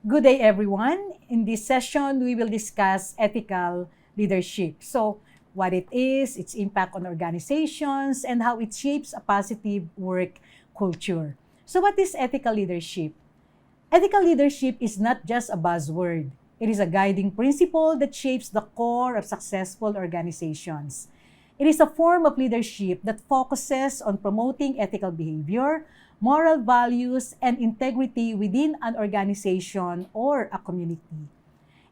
Good day, everyone. In this session, we will discuss ethical leadership. So, what it is, its impact on organizations, and how it shapes a positive work culture. So, what is ethical leadership? Ethical leadership is not just a buzzword. It is a guiding principle that shapes the core of successful organizations. It is a form of leadership that focuses on promoting ethical behavior, moral values, and integrity within an organization or a community.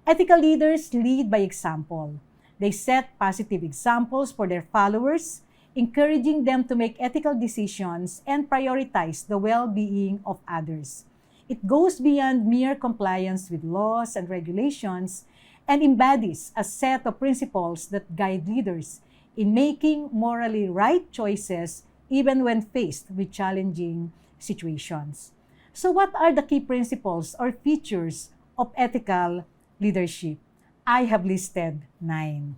Ethical leaders lead by example. They set positive examples for their followers, encouraging them to make ethical decisions and prioritize the well-being of others. It goes beyond mere compliance with laws and regulations and embodies a set of principles that guide leaders in making morally right choices even when faced with challenging situations. So, what are the key principles or features of ethical leadership? I have listed 9.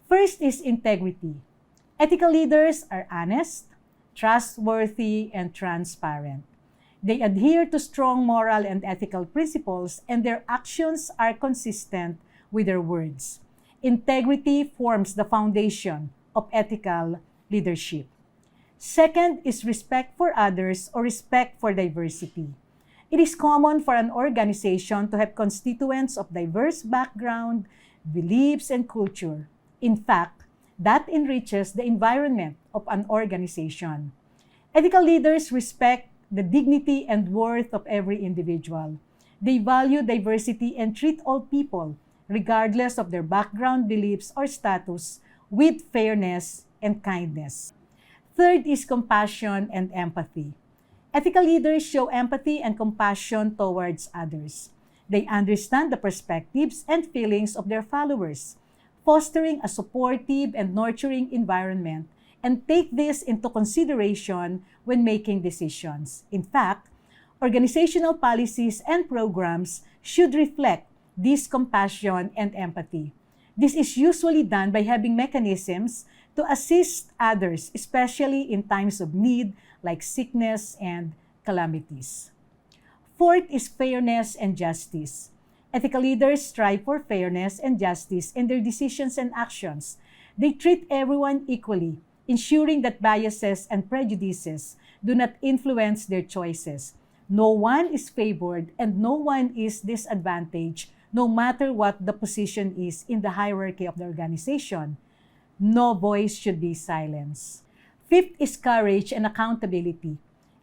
First is integrity. Ethical leaders are honest, trustworthy, and transparent. They adhere to strong moral and ethical principles, and their actions are consistent with their words. Integrity forms the foundation of ethical leadership. Second is respect for others or respect for diversity. It is common for an organization to have constituents of diverse background, beliefs, and culture. In fact, that enriches the environment of an organization. Ethical leaders respect the dignity and worth of every individual. They value diversity and treat all people, regardless of their background, beliefs, or status, with fairness and kindness. Third is compassion and empathy. Ethical leaders show empathy and compassion towards others. They understand the perspectives and feelings of their followers, fostering a supportive and nurturing environment, and take this into consideration when making decisions. In fact, organizational policies and programs should reflect this compassion and empathy. This is usually done by having mechanisms to assist others, especially in times of need like sickness and calamities. Fourth is fairness and justice. Ethical leaders strive for fairness and justice in their decisions and actions. They treat everyone equally, ensuring that biases and prejudices do not influence their choices. No one is favored and no one is disadvantaged, no matter what the position is in the hierarchy of the organization. No voice should be silenced. Fifth is courage and accountability.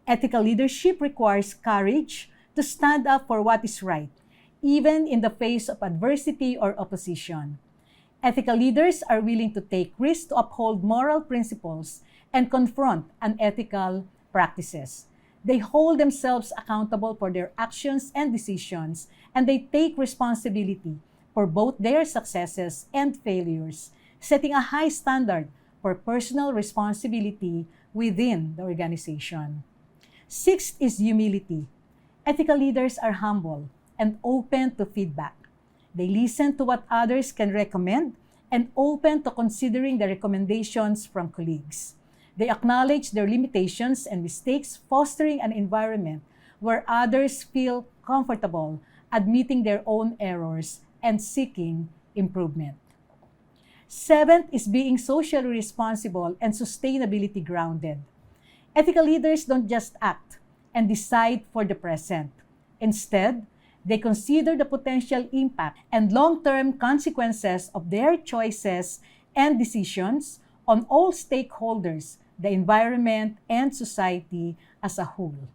Ethical leadership requires courage to stand up for what is right, even in the face of adversity or opposition. Ethical leaders are willing to take risks to uphold moral principles and confront unethical practices. They hold themselves accountable for their actions and decisions, and they take responsibility for both their successes and failures, setting a high standard for personal responsibility within the organization. Sixth is humility. Ethical leaders are humble and open to feedback. They listen to what others can recommend and open to considering the recommendations from colleagues. They acknowledge their limitations and mistakes, fostering an environment where others feel comfortable admitting their own errors and seeking improvement. Seventh is being socially responsible and sustainability grounded. Ethical leaders don't just act and decide for the present. Instead, they consider the potential impact and long-term consequences of their choices and decisions on all stakeholders, the environment, and society as a whole.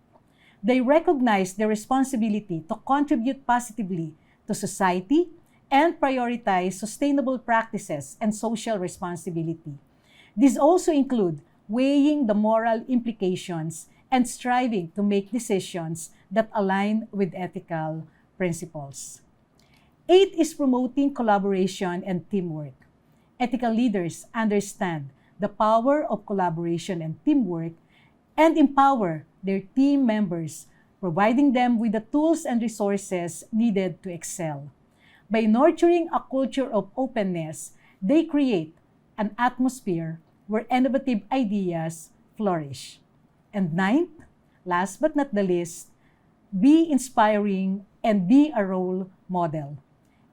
They recognize their responsibility to contribute positively to society and prioritize sustainable practices and social responsibility. These also include weighing the moral implications and striving to make decisions that align with ethical principles. 8 is promoting collaboration and teamwork. Ethical leaders understand the power of collaboration and teamwork and empower their team members, providing them with the tools and resources needed to excel. By nurturing a culture of openness, they create an atmosphere where innovative ideas flourish. And ninth, last but not the least, be inspiring and be a role model.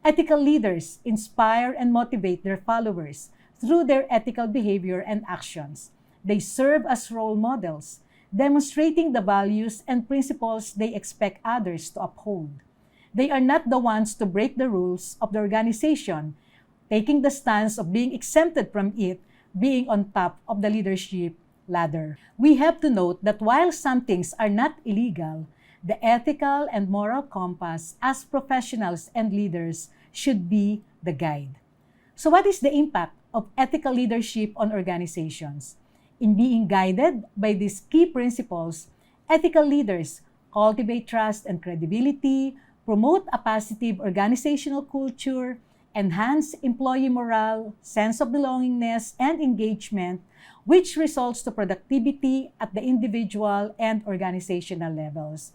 Ethical leaders inspire and motivate their followers through their ethical behavior and actions. They serve as role models, demonstrating the values and principles they expect others to uphold. They are not the ones to break the rules of the organization, taking the stance of being exempted from it, being on top of the leadership ladder. We have to note that while some things are not illegal, the ethical and moral compass as professionals and leaders should be the guide. So what is the impact of ethical leadership on organizations? In being guided by these key principles, ethical leaders cultivate trust and credibility, promote a positive organizational culture, enhance employee morale, sense of belongingness, and engagement, which results to productivity at the individual and organizational levels.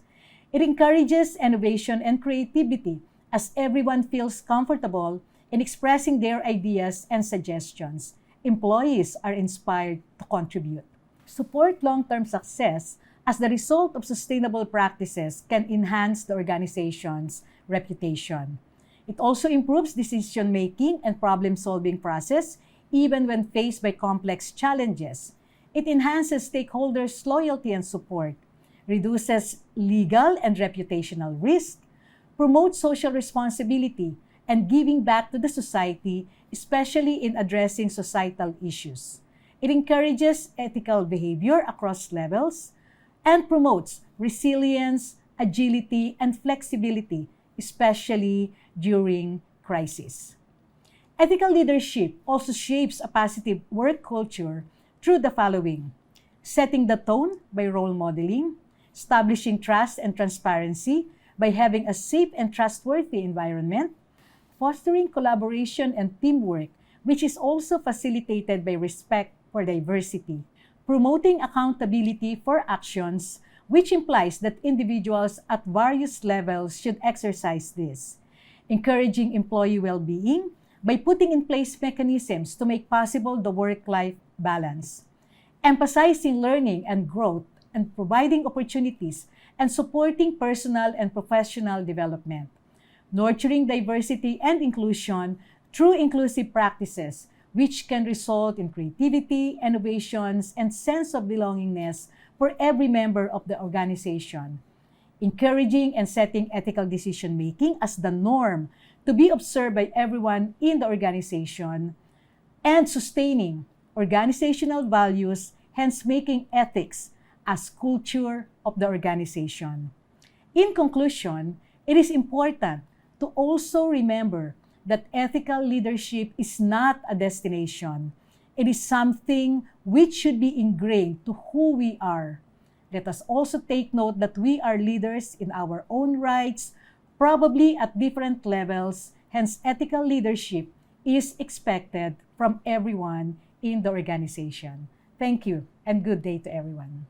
It encourages innovation and creativity as everyone feels comfortable in expressing their ideas and suggestions. Employees are inspired to contribute. Support long-term success as the result of sustainable practices can enhance the organization's reputation. It also improves decision-making and problem-solving process even when faced by complex challenges. It enhances stakeholders' loyalty and support, reduces legal and reputational risk, promotes social responsibility, and giving back to the society, especially in addressing societal issues. It encourages ethical behavior across levels and promotes resilience, agility, and flexibility, especially during crisis. Ethical leadership also shapes a positive work culture through the following: setting the tone by role modeling, establishing trust and transparency by having a safe and trustworthy environment, fostering collaboration and teamwork, which is also facilitated by respect for diversity, promoting accountability for actions, which implies that individuals at various levels should exercise this, encouraging employee well-being by putting in place mechanisms to make possible the work-life balance, emphasizing learning and growth and providing opportunities and supporting personal and professional development, nurturing diversity and inclusion through inclusive practices, which can result in creativity, innovations, and sense of belongingness for every member of the organization, encouraging and setting ethical decision-making as the norm to be observed by everyone in the organization, and sustaining organizational values, hence making ethics as culture of the organization. In conclusion, it is important to also remember that ethical leadership is not a destination. It is something which should be ingrained to who we are. Let us also take note that we are leaders in our own rights, probably at different levels, hence ethical leadership is expected from everyone in the organization. Thank you and good day to everyone.